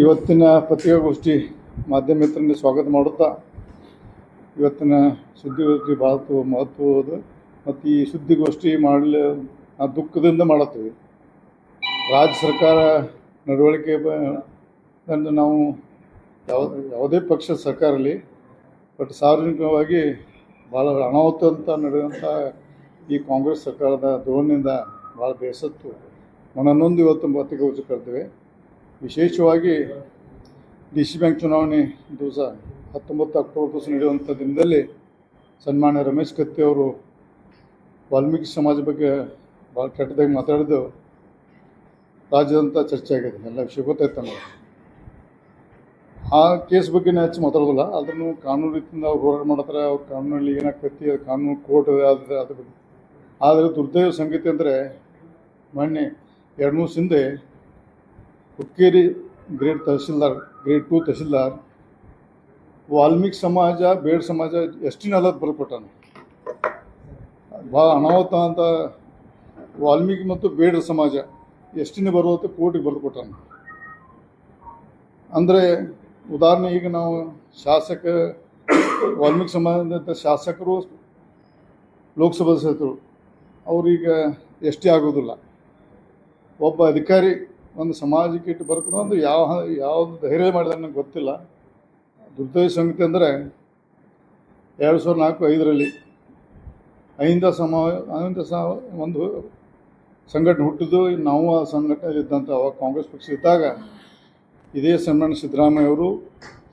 ಇವತ್ತಿನ ಪತ್ರಿಕಾಗೋಷ್ಠಿ ಮಾಧ್ಯಮ ಮಿತ್ರರಿಗೆ ಸ್ವಾಗತ ಮಾಡುತ್ತಾ, ಇವತ್ತಿನ ಸುದ್ದಿಗೋಷ್ಠಿ ಭಾಳ ಮಹತ್ವವಾದ ಮತ್ತು ಈ ಸುದ್ದಿಗೋಷ್ಠಿ ಮಾಡಲು ನಾವು ದುಃಖದಿಂದ ಮಾಡುತ್ತೀವಿ. ರಾಜ್ಯ ಸರ್ಕಾರ ನಡವಳಿಕೆ ನಾವು ಯಾವುದೇ ಪಕ್ಷದ ಸರ್ಕಾರದಲ್ಲಿ ಬಟ್ ಸಾರ್ವಜನಿಕವಾಗಿ ಭಾಳ ಅನಾಹುತ ಅಂತ ನಡೆಯುವಂಥ ಈ ಕಾಂಗ್ರೆಸ್ ಸರ್ಕಾರದ ಧೋರಣೆಯಿಂದ ಭಾಳ ಬೇಸತ್ತು ಮನನೊಂದು ಇವತ್ತು ಪತ್ರಿಕಾಗೋಷ್ಠಿ ಕರೆದಿವೆ. ವಿಶೇಷವಾಗಿ DC ಬ್ಯಾಂಕ್ ಚುನಾವಣೆ ದಿವಸ 19 ಅಕ್ಟೋಬರ್ ದಿವಸ ನಡೆಯುವಂಥ ದಿನದಲ್ಲಿ ಸನ್ಮಾನ್ಯ ರಮೇಶ್ ಕತ್ತಿ ಅವರು ವಾಲ್ಮೀಕಿ ಸಮಾಜ ಬಗ್ಗೆ ಭಾಳ ಕೆಟ್ಟದಾಗಿ ಮಾತಾಡಿದ್ದು ರಾಜ್ಯದಂಥ ಚರ್ಚೆ ಆಗಿದೆ. ಎಲ್ಲ ವಿಷಯ ಗೊತ್ತಾಯ್ತು ನಮಗೆ. ಆ ಕೇಸ್ ಬಗ್ಗೆ ಹೆಚ್ಚು ಮಾತಾಡೋದಿಲ್ಲ, ಅದನ್ನು ಕಾನೂನು ರೀತಿಯಿಂದ ಅವ್ರು ಹೋರಾಟ ಮಾಡ್ತಾರೆ. ಅವ್ರ ಕಾನೂನಲ್ಲಿ ಏನಾಗ್ತೈತಿ, ಅದು ಕಾನೂನು ಕೋರ್ಟ್ ಅದ್ರ ಬಗ್ಗೆ. ಆದರೆ ದುರ್ದೈವ ಸಂಗತಿ ಅಂದರೆ ಮೊನ್ನೆ 2 ದಿವಸ ಹಿಂದೆ ಹುಕ್ಕೇರಿ ಗ್ರೇಡ್ 2 ತಹಸೀಲ್ದಾರ್ ವಾಲ್ಮೀಕಿ ಸಮಾಜ ಬೇಡ ಸಮಾಜ ಎಷ್ಟಿನ ಅಲ್ಲದ ಬರ್ಕೊಟ್ಟಾನೆ. ಭಾಳ ಅನಾಹುತ ಅಂತ ವಾಲ್ಮೀಕಿ ಮತ್ತು ಬೇಡ ಸಮಾಜ ಎಷ್ಟಿನ ಬರುವಂತೆ ಕೋರ್ಟಿಗೆ ಬರೆದುಕೊಟ್ಟಾನೆ. ಅಂದರೆ ಉದಾಹರಣೆ, ಈಗ ನಾವು ವಾಲ್ಮೀಕಿ ಸಮಾಜದ ಶಾಸಕರು ಲೋಕಸಭಾ ಸದಸ್ಯರು ಅವ್ರೀಗ ಎಷ್ಟೇ ಆಗೋದಿಲ್ಲ. ಒಬ್ಬ ಅಧಿಕಾರಿ ಒಂದು ಸಮಾಜಕ್ಕೆ ಇಟ್ಟು ಬರ್ಕೊಂಡು ಒಂದು ಯಾವುದು ಧೈರ್ಯ ಮಾಡಿದ್ರೆ ನನಗೆ ಗೊತ್ತಿಲ್ಲ. ದುರ್ದೈವ ಸಂಗತಿ ಅಂದರೆ 2004-05ರಲ್ಲಿ ಅಹಿಂದ ಒಂದು ಸಂಘಟನೆ ಹುಟ್ಟಿದ್ದು. ನಾವು ಆ ಸಂಘಟನೆಯಲ್ಲಿದ್ದಂಥ ಅವಾಗ ಕಾಂಗ್ರೆಸ್ ಪಕ್ಷ ಇದ್ದಾಗ ಇದೇ ಸನ್ಮಾನ್ಯ ಸಿದ್ದರಾಮಯ್ಯ ಅವರು,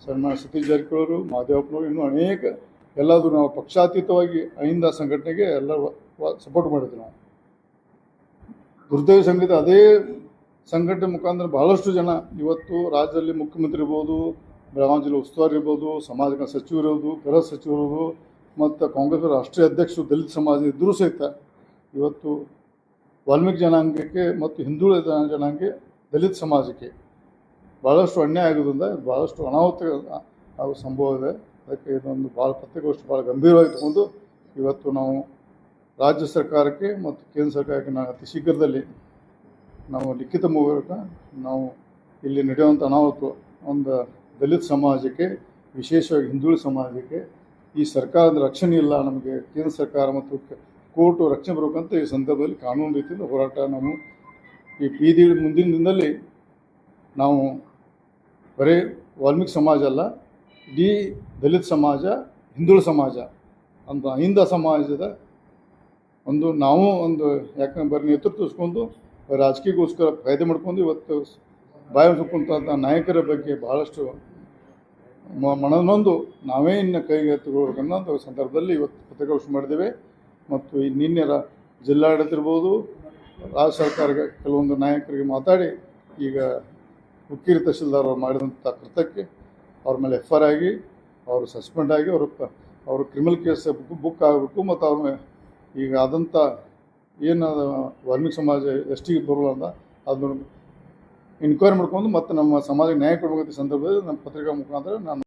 ಸನ್ಮಾನ್ಯ ಸತೀಶ್ ಜಾರಕಿಹೊಳಿ ಅವರು, ಮಹದೇವಪ್ಪನವರು, ಇನ್ನೂ ಅನೇಕ ಎಲ್ಲಾದರೂ ನಾವು ಪಕ್ಷಾತೀತವಾಗಿ ಅಹಿಂದ ಸಂಘಟನೆಗೆ ಎಲ್ಲ ಸಪೋರ್ಟ್ ಮಾಡಿದ್ವಿ ನಾವು. ದುರ್ದೈವ ಸಂಗತಿ ಅದೇ ಸಂಘಟನೆ ಮುಖಾಂತರ ಬಹಳಷ್ಟು ಜನ ಇವತ್ತು ರಾಜ್ಯದಲ್ಲಿ ಮುಖ್ಯಮಂತ್ರಿ ಇರ್ಬೋದು, ಬೆಳಗಾವಿ ಜಿಲ್ಲೆ ಉಸ್ತುವಾರಿ ಇರ್ಬೋದು, ಸಮಾಜ ಸಚಿವರು ಇರ್ಬೋದು, ಗೃಹ ಸಚಿವರು ಇರ್ಬೋದು, ಮತ್ತು ಕಾಂಗ್ರೆಸ್ ರಾಷ್ಟ್ರೀಯ ಅಧ್ಯಕ್ಷರು ದಲಿತ ಸಮಾಜ ಇದ್ದರೂ ಸಹಿತ ಇವತ್ತು ವಾಲ್ಮೀಕಿ ಜನಾಂಗಕ್ಕೆ ಮತ್ತು ಹಿಂದುಳಿದ ಜನಾಂಗಕ್ಕೆ ದಲಿತ ಸಮಾಜಕ್ಕೆ ಭಾಳಷ್ಟು ಅನ್ಯಾಯ ಆಗೋದ್ರಿಂದ ಭಾಳಷ್ಟು ಅನಾಹುತ ಆಗೋ ಸಂಭವ ಇದೆ. ಅದಕ್ಕೆ ಇದೊಂದು ಭಾಳ ಪತ್ರಿಕಾಗೋಷ್ಠಿ ಭಾಳ ಗಂಭೀರವಾಗಿ ತಗೊಂಡು ಇವತ್ತು ನಾವು ರಾಜ್ಯ ಸರ್ಕಾರಕ್ಕೆ ಮತ್ತು ಕೇಂದ್ರ ಸರ್ಕಾರಕ್ಕೆ ನಾವು ಅತಿ ಶೀಘ್ರದಲ್ಲಿ ನಾವು ಲಿಖಿತ ಮೂಲಕ ನಾವು ಇಲ್ಲಿ ನಡೆಯುವಂಥ ಅನಾಹುತ ಒಂದು ದಲಿತ ಸಮಾಜಕ್ಕೆ, ವಿಶೇಷವಾಗಿ ಹಿಂದುಳಿದ ಸಮಾಜಕ್ಕೆ ಈ ಸರ್ಕಾರದ ರಕ್ಷಣೆ ಇಲ್ಲ, ನಮಗೆ ಕೇಂದ್ರ ಸರ್ಕಾರ ಮತ್ತು ಕೋರ್ಟು ರಕ್ಷಣೆ ಬರಬೇಕಂತ ಈ ಸಂದರ್ಭದಲ್ಲಿ ಕಾನೂನು ರೀತಿಯಿಂದ ಹೋರಾಟ ನಾವು ಈ ಮುಂದಿನ ದಿನದಲ್ಲಿ ನಾವು ಬರೀ ವಾಲ್ಮೀಕಿ ಸಮಾಜ ಅಲ್ಲ, ಇಡೀ ದಲಿತ ಸಮಾಜ, ಹಿಂದುಳಿದ ಸಮಾಜ ಅಂತ ಅಹಿಂದ ಸಮಾಜದ ನಾವು ಯಾಕಂದ್ರೆ ಬರೀ ನೇತೃತ್ವ ಇಸ್ಕೊಂಡು ರಾಜಕೀಯಕ್ಕೋಸ್ಕರ ಫಾಯ್ದೆ ಮಾಡ್ಕೊಂಡು ಇವತ್ತು ಬಾಯಿ ಸುಕ್ಕುವಂಥ ನಾಯಕರ ಬಗ್ಗೆ ಭಾಳಷ್ಟು ಮನನೊಂದು ನಾವೇ ಇನ್ನು ಕೈಗೆ ಎತ್ತುಕೊಳ್ಳಬೇಕನ್ನೋ ಸಂದರ್ಭದಲ್ಲಿ ಇವತ್ತು ಪತ್ರಿಕಾಗೋಷ್ಠಿ ಮಾಡಿದ್ದೇವೆ. ಮತ್ತು ನಿನ್ನೆ ಜಿಲ್ಲಾಡಳಿತ ಇರ್ಬೋದು, ರಾಜ್ಯ ಸರ್ಕಾರಕ್ಕೆ ಕೆಲವೊಂದು ನಾಯಕರಿಗೆ ಮಾತಾಡಿ ಈಗ ಹುಕ್ಕೇರಿ ತಹಸೀಲ್ದಾರ್ ಅವ್ರು ಮಾಡಿದಂಥ ಕೃತ್ಯಕ್ಕೆ ಅವ್ರ ಮೇಲೆ FIR ಆಗಿ ಅವರು ಸಸ್ಪೆಂಡ್ ಆಗಿ ಅವರು ಕ್ರಿಮಿನಲ್ ಕೇಸ್ ಬುಕ್ ಆಗಬೇಕು. ಮತ್ತು ಅವ್ರ ಮೇಲೆ ಈಗ ಆದಂಥ ಏನು ವಾಲ್ಮೀಕಿ ಸಮಾಜ ಎಷ್ಟಿಗೆ ಬರೋಲ್ಲ ಅಂತ ಅದನ್ನು ಇನ್ಕ್ವೈರಿ ಮಾಡ್ಕೊಂಡು ಮತ್ತು ನಮ್ಮ ಸಮಾಜಕ್ಕೆ ನ್ಯಾಯ ಕೊಡಬೇಕಂತ ಸಂದರ್ಭದಲ್ಲಿ ನಮ್ಮ ಪತ್ರಿಕಾ ಮುಖಾಂತರ ನಾನು